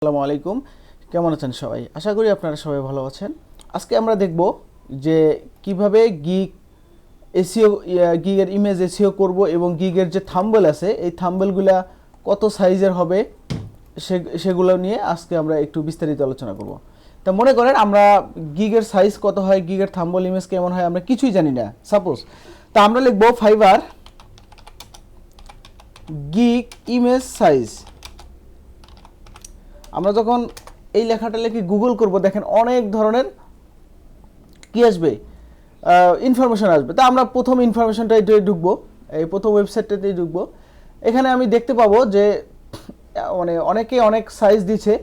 আসসালামু আলাইকুম, কেমন আছেন সবাই? আশা করি আপনারা সবাই ভালো আছেন। আজকে আমরা দেখব যে কিভাবে এসইও গিগের ইমেজ এসইও করব এবং গিগের যে থাম্বনেল আছে এই থাম্বনেলগুলা কত সাইজের হবে সেগুলো নিয়ে আজকে আমরা একটু বিস্তারিত আলোচনা করব। তা মনে করেন আমরা গিগের সাইজ কত হয়, গিগের থাম্বনেল ইমেজ কেমন হয় আমরা কিছুই জানি না সাপোজ। তা আমরা লিখব ফাইবার গিগ ইমেজ সাইজ। আমরা যখন এই লেখাটা লিখে গুগল করব দেখেন অনেক ধরনের কি আসবে, ইনফরমেশন আসবে। তা আমরা প্রথম ইনফরমেশনটা এটাই ঢুকবো, এই প্রথম ওয়েবসাইটটাতেই ঢুকবো। এখানে আমি দেখতে পাবো যে মানে অনেকে অনেক সাইজ দিছে,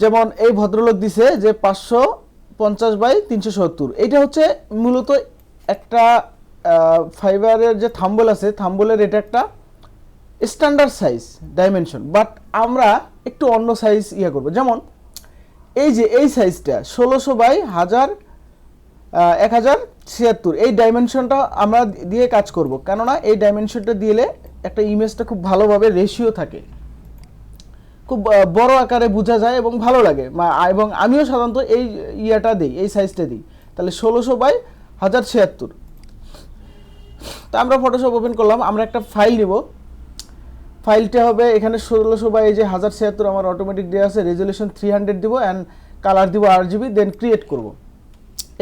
যেমন এই ভদ্রলোক দিছে যে 550 বাই 370। এইটা হচ্ছে মূলত একটা ফাইবারের যে থাম্বনেল আছে থাম্বনেলের এটা একটা স্ট্যান্ডার্ড সাইজ ডাইমেনশন, বাট আমরা একটু অন্য সাইজ করব। যেমন এই যে এই সাইজটা 1600 বাই 1076, এই ডাইমেনশনটা আমরা দিয়ে কাজ করব, কেননা এই ডাইমেনশনটা দিলে একটা ইমেজটা খুব ভালোভাবে রেশিও থাকে, খুব বড় আকারে বোঝা যায় এবং ভালো লাগে। এবং আমিও সাধারণত এই দিই, এই সাইজটা দিই। তাহলে 1600 বাই 1076। তা আমরা ফটোশপ ওপেন করলাম, আমরা একটা ফাইল নিব। ফাইলটা হবে এখানে 1600 বাই 1076 আমার অটোমেটিক দেওয়া আছে, রেজলিউশন 300 দিব অ্যান্ড কালার দিব RGB, দেন ক্রিয়েট করব।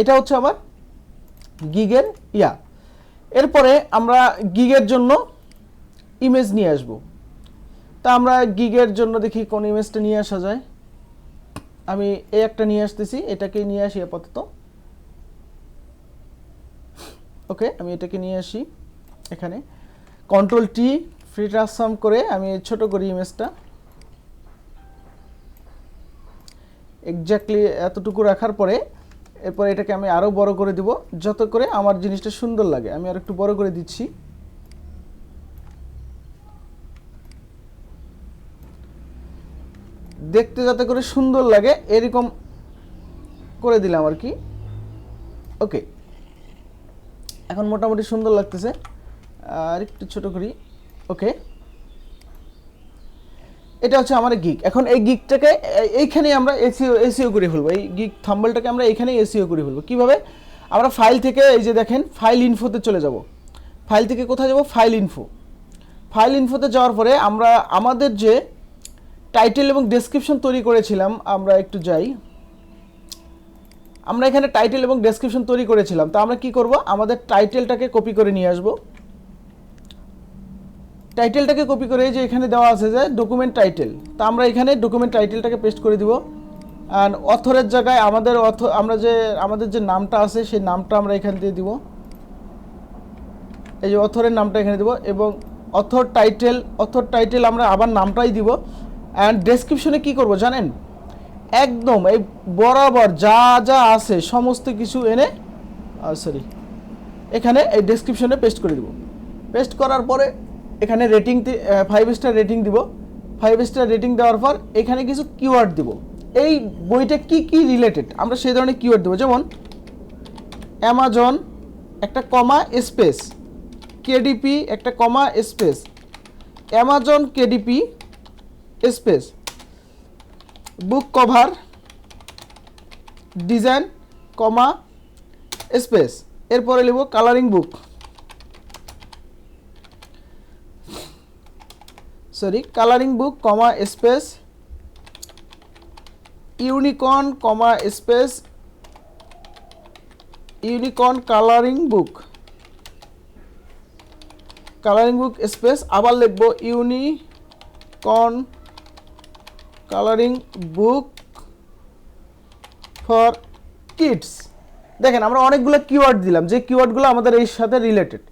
এটা হচ্ছে আমার গিগের এরপরে আমরা গিগের জন্য ইমেজ নিয়ে আসব। তা আমরা গিগের জন্য দেখি কোন ইমেজটা নিয়ে আসা যায়। আমি এই একটা নিয়ে আসতেছি, এটাকে নিয়ে আসি আপাতত। ওকে, আমি এটাকে নিয়ে আসি। এখানে Ctrl+T ফ্রি ট্রান্সফর্ম করে আমি ছোট করি ইমেজটা, এক্স্যাক্টলি এতটুকু রাখার পরে এরপর এটাকে আমি আরও বড় করে দিব, যত করে আমার জিনিসটা সুন্দর লাগে। আমি আর একটু বড় করে দিচ্ছি। দেখতে যাতে করে সুন্দর লাগে এরকম করে দিলাম আর কি। ওকে, এখন মোটামুটি সুন্দর লাগতেছে, আর একটু ছোট করি। ওকে, এটা হচ্ছে আমার গিগ। এখন এই গিগটাকে এইখানে আমরা এসইও করে ফেলবো, এই গিগ থাম্বনেলটাকে আমরা এখানে এসইও করে ফেলবো। কিভাবে? আমরা ফাইল থেকে এই যে দেখেন ফাইল ইনফোতে চলে যাব। ফাইল থেকে কোথায় যাব? File info. ফাইল ইনফোতে যাওয়ার পরে আমরা আমাদের যে টাইটেল এবং ডেসক্রিপশন তৈরি করেছিলাম, আমরা একটু যাই। আমরা এখানে টাইটেল এবং ডেসক্রিপশন তৈরি করেছিলাম। তো আমরা কি করব? আমাদের টাইটেলটাকে কপি করে নিয়ে আসব। টাইটেলটাকে কপি করে যে এখানে দেওয়া আছে যে ডকুমেন্ট টাইটেল, তা আমরা এখানে ডকুমেন্ট টাইটেলটাকে পেস্ট করে দিব। অ্যান্ড অথরের জায়গায় আমাদের যে নামটা আছে সেই নামটা আমরা এখানে দিয়ে দিব। এই যে অথরের নামটা এখানে দিব এবং অথর টাইটেল আমরা আবার নামটাই দিব। অ্যান্ড ডেসক্রিপশনে কি করব জানেন? একদম এই বরাবর যা যা আছে সমস্ত কিছু এনে এখানে এই ডেসক্রিপশনে পেস্ট করে দিব। পেস্ট করার পরে এখানে রেটিং 5 স্টার রেটিং দিব। 5 স্টার রেটিং দেওয়ার পর এখানে কিছু কিওয়ার্ড দিব, এই বইটা কি কি রিলেটেড আমরা সেই ধরনের কিওয়ার্ড দেবো। যেমন অ্যামাজন একটা কমা স্পেস, KDP একটা comma space, Amazon KDP space, book cover design comma space, এরপরে লিখব colouring book, colouring book comma space, unicorn comma space, unicorn colouring book space, আবার লিখব unicorn colouring book for kids. দেখেন আমরা অনেকগুলো keyword দিলাম, যে কিওয়ার্ডগুলো আমাদের এর সাথে রিলেটেড।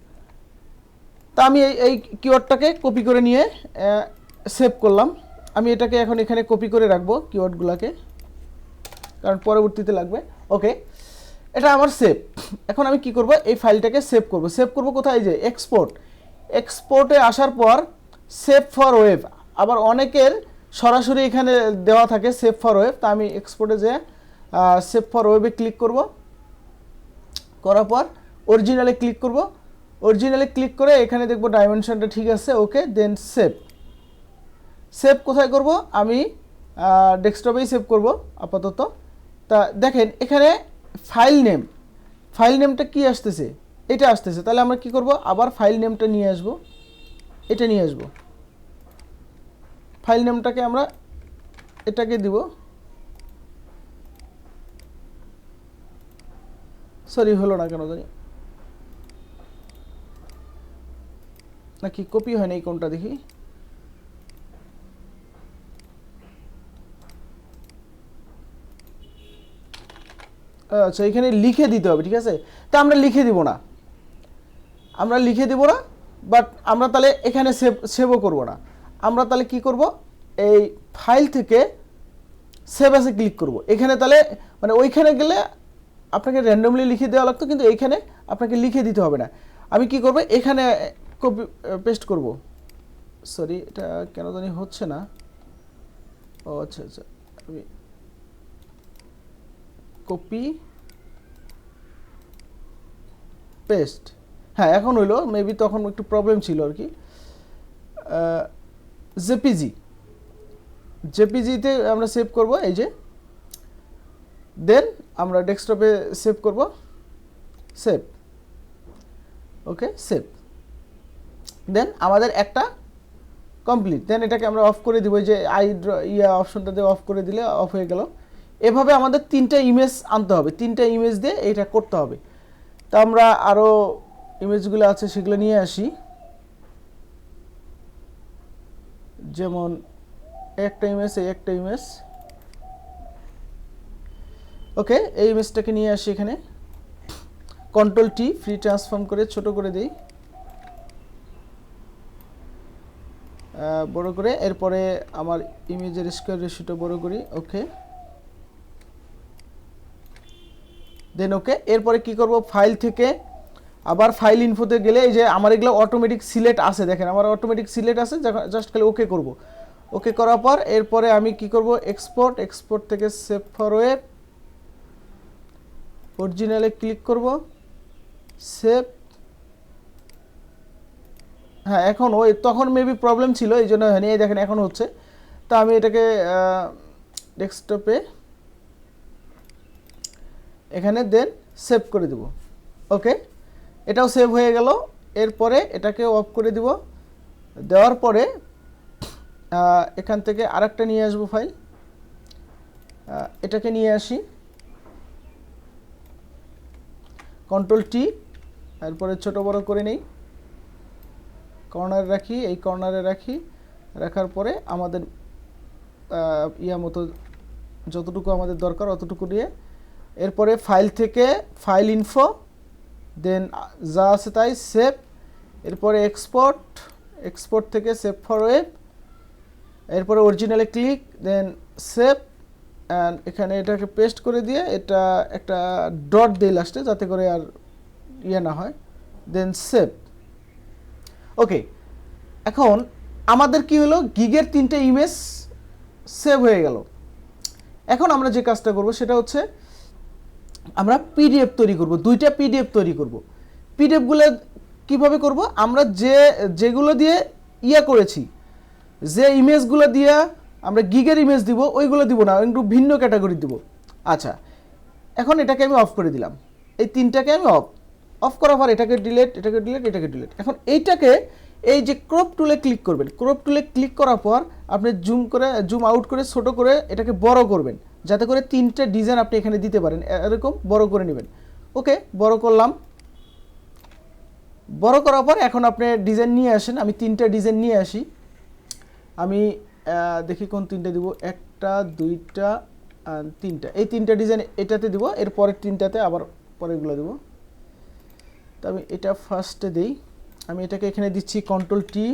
তা আমি এই কিওয়ার্ডটাকে কপি করে নিয়ে সেভ করলাম। আমি এটাকে এখন এখানে কপি করে রাখবো কিওয়ার্ডগুলোকে, কারণ পরবর্তীতে লাগবে। ওকে, এটা আমার সেভ। এখন আমি কি করব? এই ফাইলটাকে সেভ করব কোথায়? যে এক্সপোর্টে আসার পর সেভ ফর ওয়েব। আবার অনেকের সরাসরি এখানে দেওয়া থাকে সেভ ফর ওয়েব। তা আমি এক্সপোর্টে যে সেভ ফর ওয়েবে ক্লিক করব, করার পর অরিজিনালে ক্লিক করব। অরিজিনালে ক্লিক করে এখানে দেখব ডাইমেনশনটা ঠিক আছে, ওকে, দেন সেভ। সেভ কোথায় করব, আমি ডেস্কটপেই সেভ করব আপাতত। তা দেখেন এখানে ফাইল নেমটা কি আসতেছে, এটা আসতেছে। তাহলে আমরা কি করব, আবার ফাইল নেমটা নিয়ে আসব, এটা নিয়ে আসব। ফাইল নেমটাকে আমরা এটাকে দিব, সরি হলো না কেন জানি, নাকি কপি হয় না এই কোনটা দেখি। আচ্ছা এখানে লিখে দিতে হবে, ঠিক আছে। তা আমরা লিখে দিব না, বাট আমরা তাহলে এখানে সেভও করব না। আমরা তাহলে কি করব, এই ফাইল থেকে সেভ অ্যাসে ক্লিক করব। এখানে তাহলে মানে ওইখানে গেলে আপনাকে র্যান্ডমলি লিখে দেওয়া লাগতো, কিন্তু এইখানে আপনাকে লিখে দিতে হবে না। আমি কি করব, এখানে কপি পেস্ট করব। সরি এটা কেন জানি হচ্ছে না। ও আচ্ছা আচ্ছা, আমি কপি পেস্ট, হ্যাঁ এখন হইলো, মেবি তখন একটু প্রবলেম ছিল আর কি। জেপিজিতে আমরা সেভ করব, এই যে দেন আমরা ডেস্কটপে সেভ করব, সেভ, ওকে সেভ। দেন আমাদের একটা কমপ্লিট। দেন এটাকে আমরা অফ করে দিব, যে অপশনটা দিয়ে অফ করে দিলে অফ হয়ে গেল। এভাবে আমাদের 3টা ইমেজ আনতে হবে, 3টা ইমেজ দিয়ে এটা করতে হবে। তা আমরা আরও ইমেজগুলো আছে সেগুলো নিয়ে আসি। যেমন একটা ইমেজ, ওকে এই ইমেজটাকে নিয়ে আসি এখানে, কন্ট্রোল টি ফ্রি ট্রান্সফর্ম করে ছোট করে দিই, বড় করে। এরপরে আমার ইমেজের স্কোয়ার রেশিওটা বড় করি, ওকে দেন ওকে। এরপরে কি করব, ফাইল থেকে আবার ফাইল ইনফোতে গেলে এই যে আমার এগুলো অটোমেটিক সিলেক্ট আছে, দেখেন আমার অটোমেটিক সিলেক্ট আছে, জাস্ট খালি ওকে করব। ওকে করার পর এরপরে আমি কি করব, এক্সপোর্ট থেকে সেভ ফর ওয়েব, অরিজিনালে ক্লিক করব, সেভ। হ্যাঁ এখন ওই তখন মেবি প্রবলেম ছিল, এই জন্য হয়নি, এই দেখেন এখন হচ্ছে। তা আমি এটাকে ডেস্কটপে এখানে দেন সেভ করে দেব, ওকে এটাও সেভ হয়ে গেল। এরপরে এটাকে অফ করে দিব, দেওয়ার পরে এখান থেকে আরেকটা নিয়ে আসবো ফাইল, এটাকে নিয়ে আসি, কন্ট্রোল টি, এরপরে ছোট বড় করে নেই, কর্নারে রাখি, এই কর্নারে রাখার পরে আমাদের মতো যতটুকু আমাদের দরকার অতটুকু নিয়ে এরপরে ফাইল থেকে ফাইল ইনফো, দেন যা আছে তাই সেভ, এরপরে এক্সপোর্ট থেকে সেভ ফর ওয়েব, এরপরে অরিজিনালে ক্লিক, দেন সেভ। অ্যান্ড এখানে এটাকে পেস্ট করে দিয়ে এটা একটা ডট দিই লাস্টে, যাতে করে আর না হয়, দেন সেভ, ওকে। এখন আমাদের কি হলো, গিগের 3টে ইমেজ সেভ হয়ে গেল। এখন আমরা যে কাজটা করব সেটা হচ্ছে আমরা পিডিএফ তৈরি করব, 2টা পিডিএফ তৈরি করব। পিডিএফগুলো কিভাবে করব, আমরা যেগুলো দিয়ে করেছি, যে ইমেজগুলো দিয়ে আমরা গিগের ইমেজ দিব ওইগুলো দিব না, একটু ভিন্ন ক্যাটাগরি দিব। আচ্ছা এখন এটাকে আমি অফ করে দিলাম, এই 3টাকে আমি অফ করার পর এটাকে ডিলিট। এখন এইটাকে এই যে ক্রপ টুলে ক্লিক করবেন, ক্রপ টুলে ক্লিক করার পর আপনি জুম আউট করে ছোট করে এটাকে বড় করবেন, যাতে করে 3টে ডিজাইন আপনি এখানে দিতে পারেন, এরকম বড় করে নেবেন। ওকে বড় করলাম, বড় করার পর এখন আপনি ডিজাইন নিয়ে আসেন, আমি 3টা ডিজাইন নিয়ে আসি। আমি দেখি কোন 3টে দিব, 1টা 2টা আর 3টা, এই 3টা ডিজাইন এটাতে দিব, এর পরের 3টাতে আবার পরেরগুলো দেব। তো আমি এটা ফার্স্টে দেই, আমি এটাকে এখানে দিচ্ছি কন্ট্রোল টি,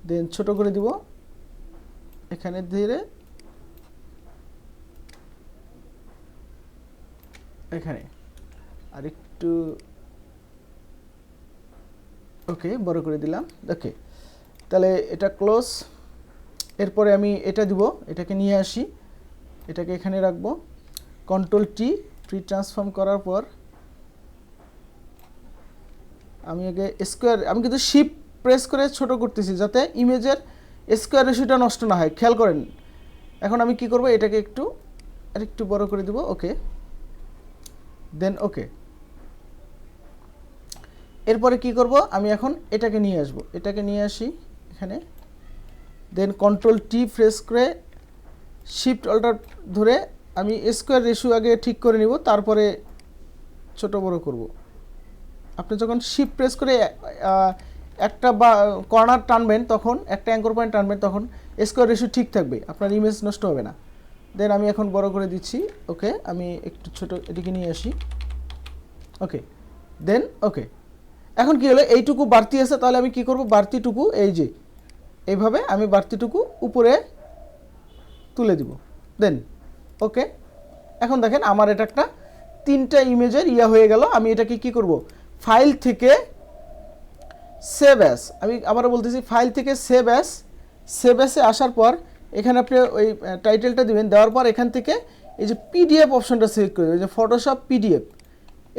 দেন ছোট করে দিব, এখানে ধীরে এখানে আর একটু ওকে বড় করে দিলাম, ওকে তাহলে এটা ক্লোজ। এরপরে আমি এটা দিব, এটাকে নিয়ে আসি, এটাকে এখানে রাখবো, কন্ট্রোল টি ফ্রি ট্রান্সফর্ম করার পর আমি আগে স্কোয়ার, আমি কিন্তু শিফট প্রেস করে ছোট করতেছি যাতে ইমেজের স্কোয়ার রেশিওটা নষ্ট না হয়, খেয়াল করেন। এখন আমি কি করব, এটাকে আরেকটু বড় করে দেব। ওকে, দেন ওকে। এরপরে কি করব, আমি এখন এটাকে নিয়ে আসব, এটাকে নিয়ে আসি এখানে, দেন কন্ট্রোল টি প্রেস করে শিফট অল্টার ধরে আমি স্কোয়ার রেশিও আগে ঠিক করে নিব, তারপরে ছোট বড় করব। আপনি যখন শিফট প্রেস করে একটা বা কর্নার টানবেন, তখন একটা অ্যাঙ্কর পয়েন্ট টানবেন, তখন স্কোয়ার রেশিও ঠিক থাকবে, আপনার ইমেজ নষ্ট হবে না। দেন আমি এখন বড় করে দিচ্ছি। ওকে, আমি একটু ছোট এটিকে নিয়ে আসি। ওকে, দেন ওকে। এখন কি হলো, এইটুকু বাড়তি আছে, তাহলে আমি কি করব, বাড়তিটুকু এই যে এইভাবে আমি বাড়তিটুকু উপরে তুলে দিব। দেন ওকে। এখন দেখেন আমার এটা একটা 3টা ইমেজের হয়ে গেল। আমি এটাকে কি করব, ফাইল থেকে সেভ অ্যাস, আমি আবারও বলতেছি, ফাইল থেকে সেভ অ্যাসে আসার পর এখানে আপনি ওই টাইটেলটা দিবেন, দেওয়ার পর এখান থেকে এই যে পিডিএফ অপশনটা সিলেক্ট করবেন, যে ফটোশপ পিডিএফ,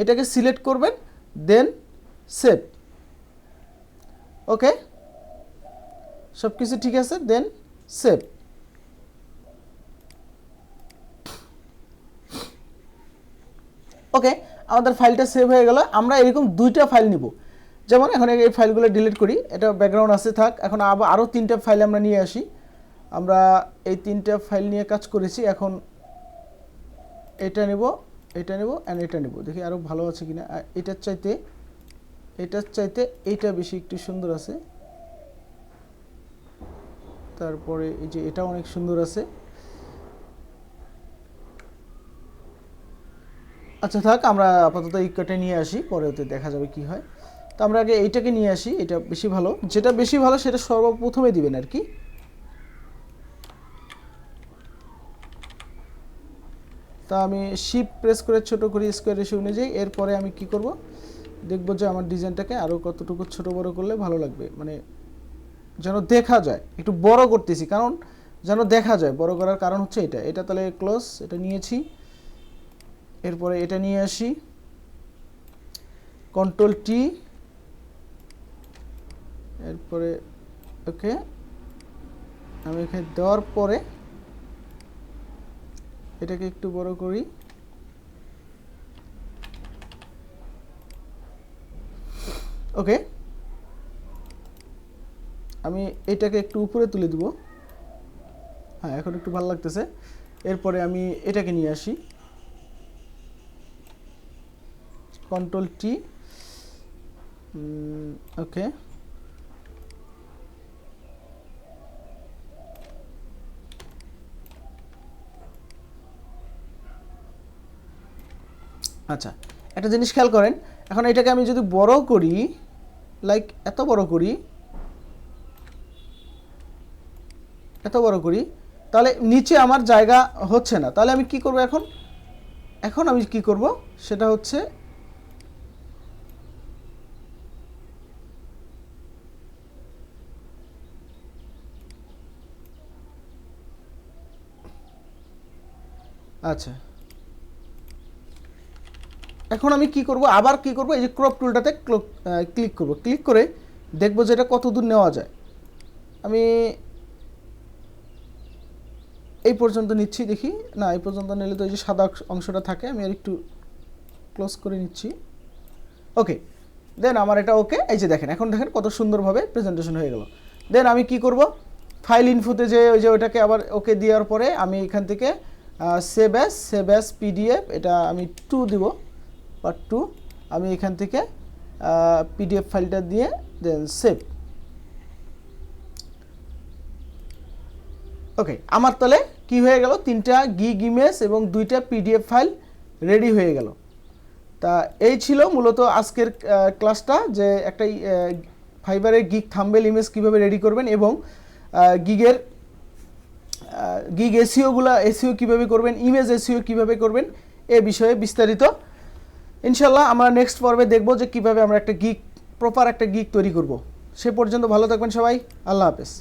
এটাকে সিলেক্ট করবেন, দেন সেভ। ওকে, সব কিছু ঠিক আছে, দেন সেভ। ওকে, আমাদের ফাইলটা সেভ হয়ে গেল। আমরা এরকম 2টা ফাইল নিব, যেমন এখন এই ফাইলগুলো ডিলিট করি, এটা ব্যাকগ্রাউন্ড আছে থাক। এখন আরও 3টা ফাইল আমরা নিয়ে আসি। আমরা এই 3টা ফাইল নিয়ে কাজ করেছি, এখন এটা নেব, এটা নেব অ্যান্ড এটা নেব, দেখি আরও ভালো আছে কিনা। এটার চাইতে এইটা বেশি একটু সুন্দর আছে। তারপরে এই যে এটা অনেক সুন্দর আছে। আচ্ছা থাক, আমরা আপাতত এই কটা নিয়ে আসি, পরে ওতে দেখা যাবে কি হয়। তো আমরা আগে এইটাকে নিয়ে আসি, এটা বেশি ভালো, যেটা বেশি ভালো সেটা সর্বপ্রথমে দিবেন আর কি। তা আমি শিফট প্রেস করে ছোট করি স্কোয়ার রেশিও অনুযায়ী। এরপরে আমি কি করব, দেখব যে আমার ডিজাইনটাকে আরও কতটুকু ছোট বড় করলে ভালো লাগবে, মানে যেন দেখা যায়। একটু বড় করতেছি কারণ যেন দেখা যায়, বড় করার কারণ হচ্ছে এটা তাহলে ক্লোজ, এটা নিয়েছি। এরপরে এটা নিয়ে আসি, কন্ট্রোল টি, এরপরে ওকে। আমি এখানে দেওয়ার পরে এটাকে একটু বড় করি। ওকে, আমি এটাকে একটু উপরে তুলে দিব। হ্যাঁ, এখন একটু ভালো লাগতেছে। এরপরে আমি এটাকে নিয়ে আসি, কন্ট্রোল টি। ওকে, আচ্ছা একটা জিনিস খেয়াল করেন, এখন এটাকে আমি যদি বড় করি, লাইক এত বড় করি, তাহলে নিচে আমার জায়গা হচ্ছে না। তাহলে আমি কি করব, এখন আমি কি করব সেটা হচ্ছে আচ্ছা, এখন আমি কি করব, আবার কি করব, এই যে ক্রপ টুলটাতে ক্লিক করব, ক্লিক করে দেখব যে এটা কত দূর নেওয়া যায়। আমি এই পর্যন্ত নিচ্ছি, দেখি না এই পর্যন্ত নিলে তো এই যে সাদা অংশটা থাকে, আমি আর একটু ক্লোজ করে নিচ্ছি। ওকে, দেন আমার এটা ওকে। এই যে দেখেন, এখন দেখেন কত সুন্দরভাবে প্রেজেন্টেশন হয়ে গেল। দেন আমি কি করব, ফাইল ইনফোতে যে ওই যে ওটাকে আবার ওকে দেওয়ার পরে আমি এখান থেকে সেভ অ্যাস পিডিএফ, এটা আমি 2 দিব, পার্ট 2। আমি এখান থেকে পিডিএফ ফাইলটা দিয়ে দেন সেভ। ওকে, আমার তাহলে কি হয়ে গেল, 3টা গিগ ইমেজ এবং 2টা পিডিএফ ফাইল রেডি হয়ে গেল। তা এই ছিল মূলত আজকের ক্লাসটা, যে একটা ফাইবারের গিগ থাম্বনেল ইমেজ কীভাবে রেডি করবেন এবং গিগ এসইও কীভাবে করবেন, ইমেজ এসইও কীভাবে করবেন, এ বিষয়ে বিস্তারিত ইনশাল্লাহ আমরা নেক্সট পর্বে দেখব যে কীভাবে আমরা একটা প্রপার একটা গিগ তৈরি করব। সে পর্যন্ত ভালো থাকবেন সবাই, আল্লাহ হাফেজ।